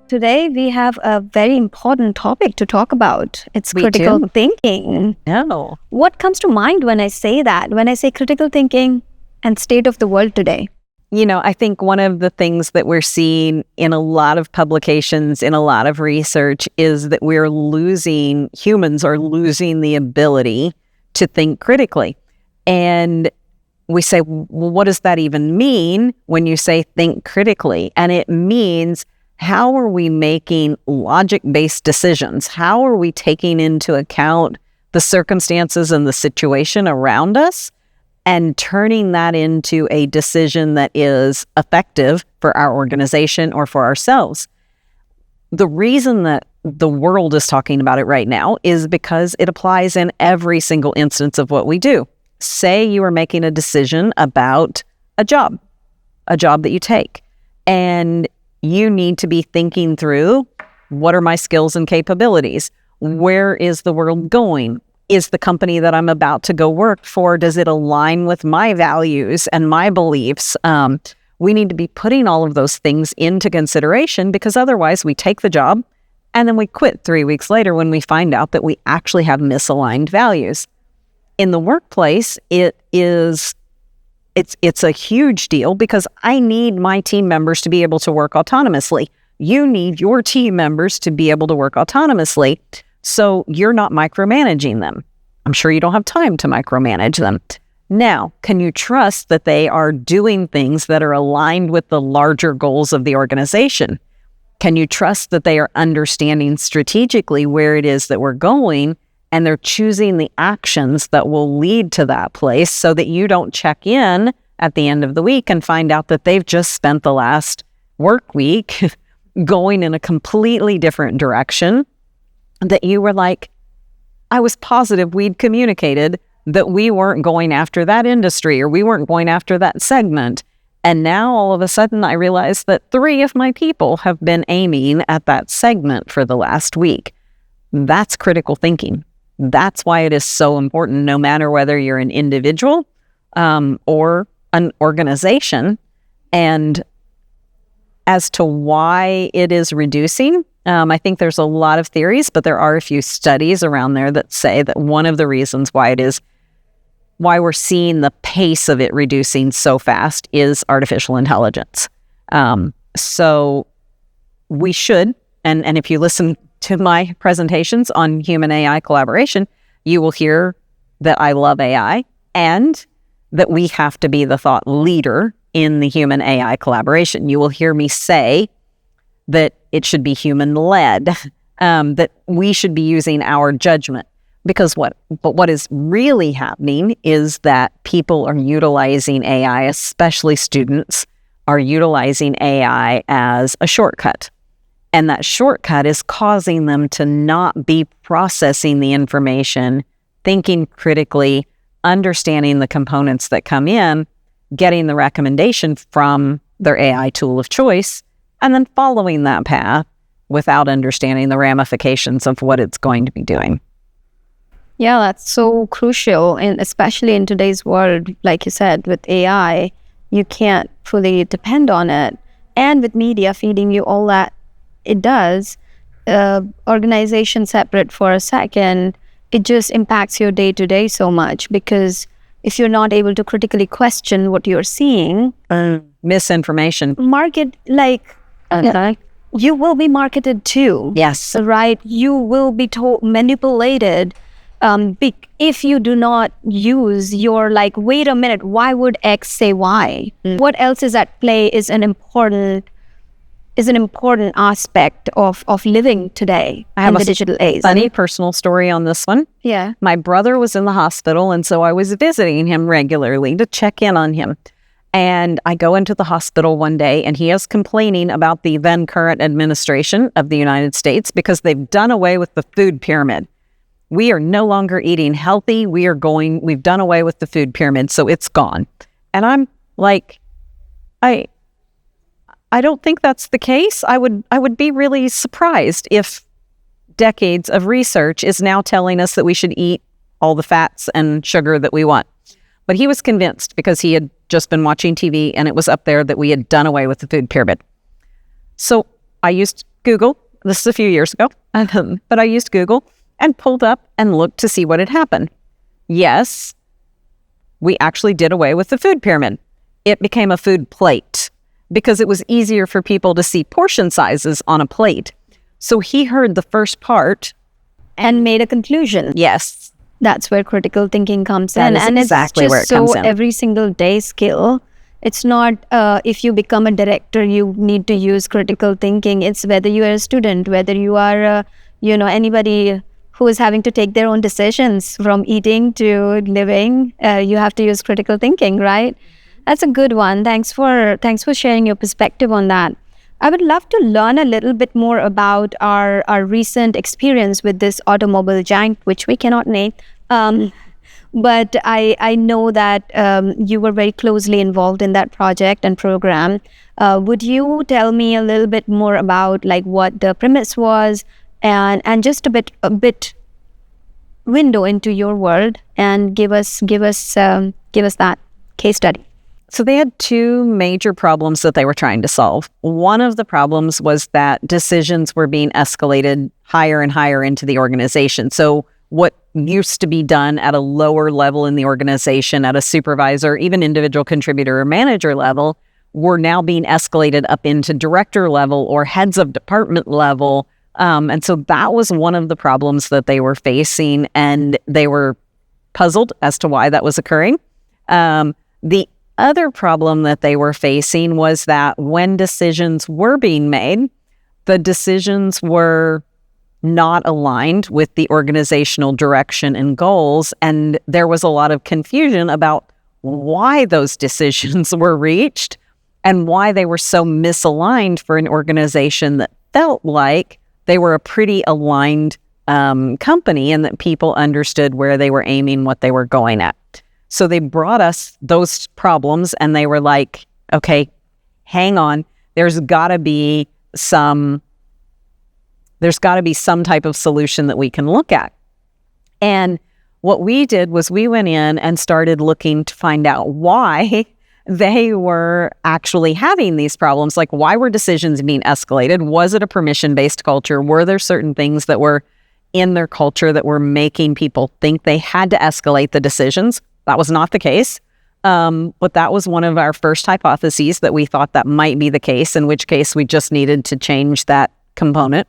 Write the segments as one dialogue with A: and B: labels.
A: today we have a very important topic to talk about. It's critical thinking.
B: No.
A: What comes to mind when I say that? When I say critical thinking and state of the world today?
B: I think one of the things that we're seeing in a lot of publications, in a lot of research, is that humans are losing the ability to think critically. And we say, well, what does that even mean when you say think critically? And it means, how are we making logic-based decisions? How are we taking into account the circumstances and the situation around us and turning that into a decision that is effective for our organization or for ourselves? The reason that the world is talking about it right now is because it applies in every single instance of what we do. Say you are making a decision about a job that you take, and you need to be thinking through, what are my skills and capabilities? Where is the world going? Is the company that I'm about to go work for, does it align with my values and my beliefs? We need to be putting all of those things into consideration, because otherwise we take the job and then we quit 3 weeks later when we find out that we actually have misaligned values. In the workplace, it's a huge deal, because I need my team members to be able to work autonomously. You need your team members to be able to work autonomously, so you're not micromanaging them. I'm sure you don't have time to micromanage them. Now, can you trust that they are doing things that are aligned with the larger goals of the organization? Can you trust that they are understanding strategically where it is that we're going, and they're choosing the actions that will lead to that place, so that you don't check in at the end of the week and find out that they've just spent the last work week going in a completely different direction, that you were like, I was positive we'd communicated that we weren't going after that industry, or we weren't going after that segment. And now all of a sudden I realized that 3 of my people have been aiming at that segment for the last week. That's critical thinking. That's why it is so important, no matter whether you're an individual or an organization. And as to why it is reducing, I think there's a lot of theories, but there are a few studies around there that say that one of the reasons why we're seeing the pace of it reducing so fast is artificial intelligence. So we should, and if you listen to my presentations on human AI collaboration, you will hear that I love AI and that we have to be the thought leader in the human AI collaboration. You will hear me say that it should be human-led, that we should be using our judgment. Because what is really happening is that people are utilizing AI, especially students, are utilizing AI as a shortcut. And that shortcut is causing them to not be processing the information, thinking critically, understanding the components that come in, getting the recommendation from their AI tool of choice, and then following that path without understanding the ramifications of what it's going to be doing.
A: Yeah, that's so crucial, and especially in today's world, like you said, with AI, you can't fully depend on it. And with media feeding you all that it does, organization separate for a second, it just impacts your day-to-day so much, because if you're not able to critically question what you're seeing,
B: misinformation,
A: you will be marketed to.
B: Yes.
A: Right? You will be manipulated. If you do not use your wait a minute, why would X say Y? What else is at play is an important aspect of living today in the digital age.
B: Funny personal story on this one.
A: Yeah.
B: My brother was in the hospital, and so I was visiting him regularly to check in on him. And I go into the hospital one day, and he is complaining about the then current administration of the United States because they've done away with the food pyramid. We are no longer eating healthy. We've done away with the food pyramid, so it's gone. And I'm like, I don't think that's the case. I would be really surprised if decades of research is now telling us that we should eat all the fats and sugar that we want. But he was convinced because he had just been watching TV and it was up there that we had done away with the food pyramid. So I used Google. This is a few years ago, but I used Google and pulled up and looked to see what had happened. Yes, we actually did away with the food pyramid. It became a food plate because it was easier for people to see portion sizes on a plate. So he heard the first part
A: and made a conclusion.
B: Yes.
A: That's where critical thinking comes
B: That
A: in.
B: is
A: And
B: exactly
A: it's
B: where it
A: just
B: comes
A: so
B: in.
A: every single day skill. It's not if you become a director, you need to use critical thinking. It's whether you are a student, whether you are, anybody who is having to take their own decisions from eating to living. You have to use critical thinking, right? That's a good one. Thanks for sharing your perspective on that. I would love to learn a little bit more about our recent experience with this automobile giant, which we cannot name. But I know that you were very closely involved in that project and program. Would you tell me a little bit more about like what the premise was and just a bit window into your world and give us that case study?
B: So they had two major problems that they were trying to solve. One of the problems was that decisions were being escalated higher and higher into the organization. So what used to be done at a lower level in the organization, at a supervisor, even individual contributor or manager level, were now being escalated up into director level or heads of department level. And so that was one of the problems that they were facing, and they were puzzled as to why that was occurring. The other problem that they were facing was that when decisions were being made, the decisions were not aligned with the organizational direction and goals. And there was a lot of confusion about why those decisions were reached and why they were so misaligned for an organization that felt like they were a pretty aligned company and that people understood where they were aiming, what they were going at. So they brought us those problems and they were like, okay, hang on, there's got to be some type of solution that we can look at. And what we did was we went in and started looking to find out why they were actually having these problems. Like, why were decisions being escalated? Was it a permission-based culture? Were there certain things that were in their culture that were making people think they had to escalate the decisions? That was not the case. But that was one of our first hypotheses that we thought that might be the case, in which case we just needed to change that component.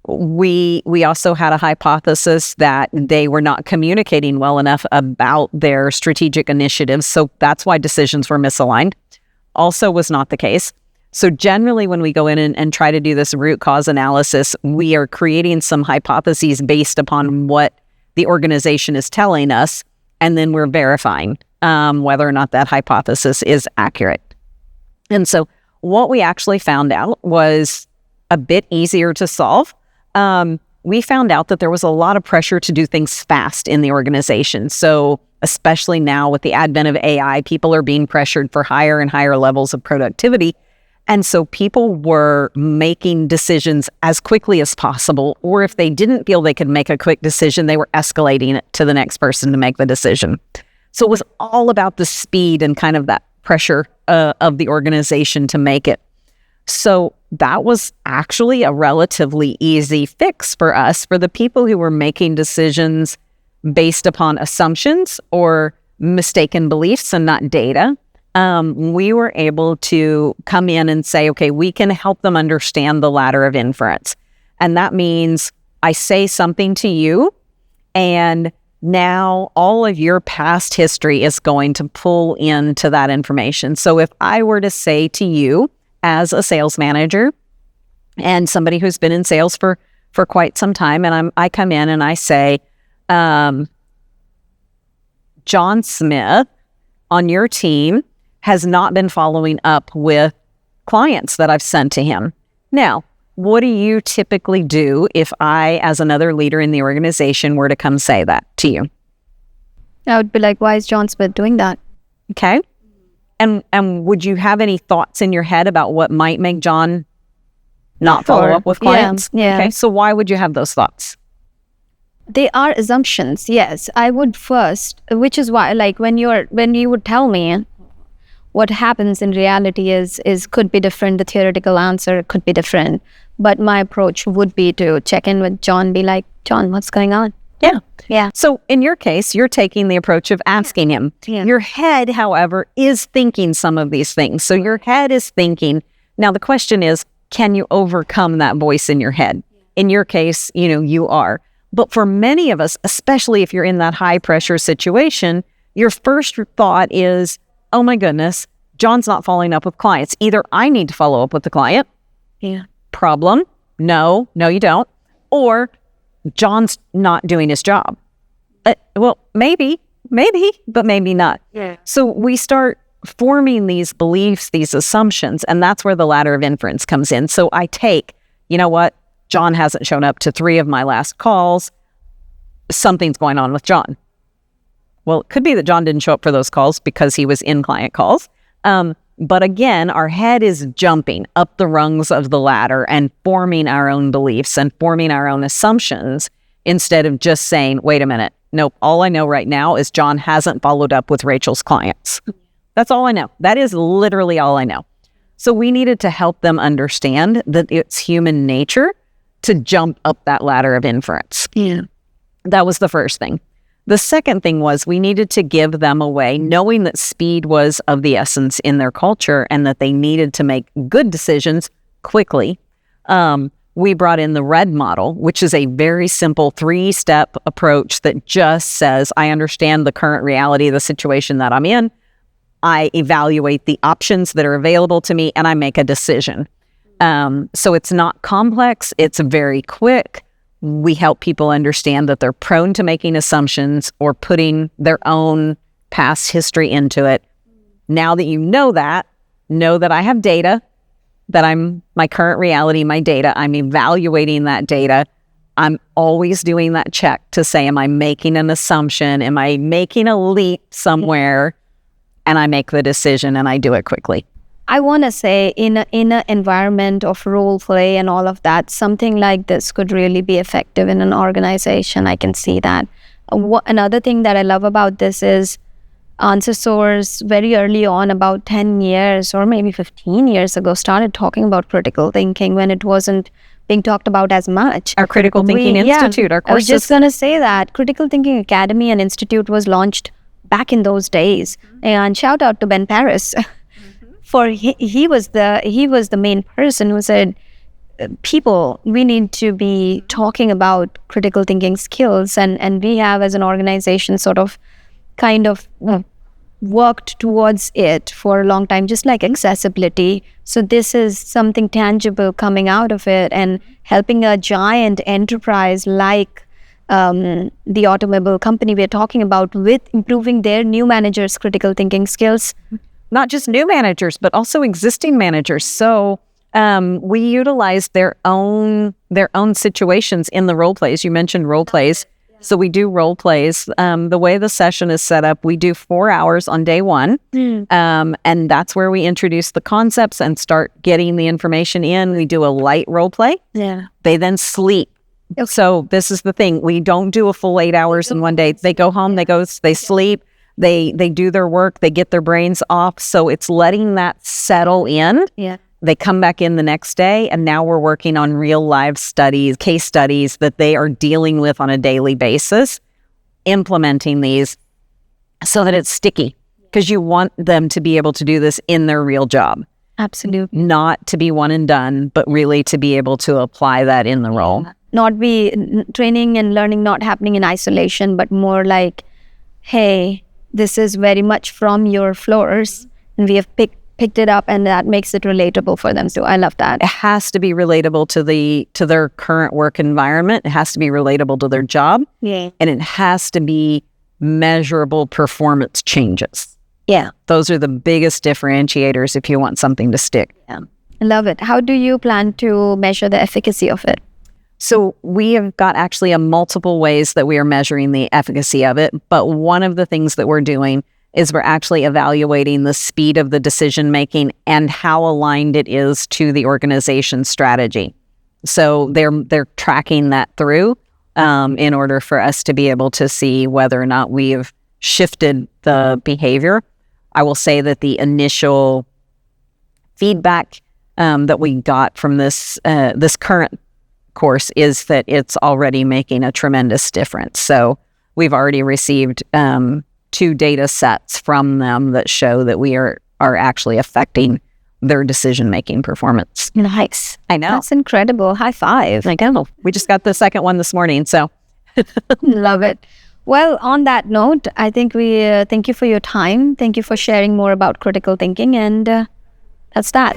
B: We also had a hypothesis that they were not communicating well enough about their strategic initiatives. So that's why decisions were misaligned. Also was not the case. So generally, when we go in and try to do this root cause analysis, we are creating some hypotheses based upon what the organization is telling us, and then we're verifying whether or not that hypothesis is accurate. And so what we actually found out was a bit easier to solve. We found out that there was a lot of pressure to do things fast in the organization. So especially now with the advent of AI, people are being pressured for higher and higher levels of productivity. And so people were making decisions as quickly as possible, or if they didn't feel they could make a quick decision, they were escalating it to the next person to make the decision. So it was all about the speed and kind of that pressure of the organization to make it. So that was actually a relatively easy fix for us, for the people who were making decisions based upon assumptions or mistaken beliefs and not data. We were able to come in and say, okay, we can help them understand the ladder of inference. And that means I say something to you, and now all of your past history is going to pull into that information. So if I were to say to you as a sales manager and somebody who's been in sales for quite some time, and I come in and I say, John Smith on your team has not been following up with clients that I've sent to him. Now, what do you typically do if I, as another leader in the organization, were to come say that to you?
A: I would be like, why is John Smith doing that?
B: Okay. And would you have any thoughts in your head about what might make John not follow up with clients?
A: Yeah.
B: Okay. So why would you have those thoughts?
A: They are assumptions. Yes, I would first, which is why, like when you would tell me, what happens in reality is could be different. The theoretical answer could be different. But my approach would be to check in with John, be like, John, what's going on?
B: Yeah.
A: Yeah.
B: So in your case, you're taking the approach of asking him.
A: Yeah.
B: Your head, however, is thinking some of these things. So your head is thinking. Now, the question is, can you overcome that voice in your head? In your case, you are. But for many of us, especially if you're in that high pressure situation, your first thought is, oh my goodness, John's not following up with clients. Either I need to follow up with the client.
A: Yeah.
B: Problem. No, you don't. Or John's not doing his job. Well, maybe, but maybe not.
A: Yeah.
B: So we start forming these beliefs, these assumptions, and that's where the ladder of inference comes in. So I take, you know what? John hasn't shown up to 3 of my last calls. Something's going on with John. Well, it could be that John didn't show up for those calls because he was in client calls. But again, our head is jumping up the rungs of the ladder and forming our own beliefs and forming our own assumptions instead of just saying, wait a minute. Nope, all I know right now is John hasn't followed up with Rachel's clients. That's all I know. That is literally all I know. So we needed to help them understand that it's human nature to jump up that ladder of inference.
A: Yeah.
B: That was the first thing. The second thing was we needed to give them a way, knowing that speed was of the essence in their culture and that they needed to make good decisions quickly. We brought in the RED model, which is a very simple 3-step approach that just says, I understand the current reality of the situation that I'm in. I evaluate the options that are available to me and I make a decision. So it's not complex. It's very quick. We help people understand that they're prone to making assumptions or putting their own past history into it. Now that you know that I have data, that I'm my current reality, my data, I'm evaluating that data. I'm always doing that check to say, am I making an assumption? Am I making a leap somewhere? And I make the decision and I do it quickly.
A: I want to say in an environment of role play and all of that, something like this could really be effective in an organization. I can see that. Another thing that I love about this is Answer Source very early on, about 10 years or maybe 15 years ago, started talking about critical thinking when it wasn't being talked about as much.
B: Our Critical Thinking Institute, our courses.
A: I was just going to say that. Critical Thinking Academy and Institute was launched back in those days. And shout out to Ben Paris. For he was the main person who said, people, we need to be talking about critical thinking skills, and we have as an organization sort of kind of worked towards it for a long time, just like accessibility. So this is something tangible coming out of it and helping a giant enterprise like the automobile company we're talking about with improving their new managers' critical thinking skills.
B: Not just new managers, but also existing managers. So we utilize their own situations in the role plays. You mentioned role plays. So we do role plays. The way the session is set up, we do 4 hours on day 1. And that's where we introduce the concepts and start getting the information in. We do a light role play.
A: Yeah.
B: They then sleep. Okay. So this is the thing. We don't do a full 8 hours in one day. They go home, they sleep. They do their work, they get their brains off. So it's letting that settle in.
A: Yeah.
B: They come back in the next day, and now we're working on real live studies, case studies that they are dealing with on a daily basis, implementing these so that it's sticky, because you want them to be able to do this in their real job.
A: Absolutely.
B: Not to be one and done, but really to be able to apply that in the role.
A: Not be training and learning not happening in isolation, but more like, hey, this is very much from your floors, and we have picked it up, and that makes it relatable for them too. I love that.
B: It has to be relatable to their current work environment. It has to be relatable to their job.
A: Yeah.
B: And it has to be measurable performance changes.
A: Yeah.
B: Those are the biggest differentiators if you want something to stick.
A: Yeah. I love it. How do you plan to measure the efficacy of it?
B: So we have got actually multiple ways that we are measuring the efficacy of it. But one of the things that we're doing is we're actually evaluating the speed of the decision making and how aligned it is to the organization's strategy. So they're tracking that through in order for us to be able to see whether or not we've shifted the behavior. I will say that the initial feedback that we got from this current course is that it's already making a tremendous difference. So we've already received 2 data sets from them that show that we are actually affecting their decision-making performance.
A: Nice.
B: I know.
A: That's incredible. High five.
B: I know. We just got the second one this morning, so.
A: Love it. Well, on that note, I think we thank you for your time. Thank you for sharing more about critical thinking, and that's that.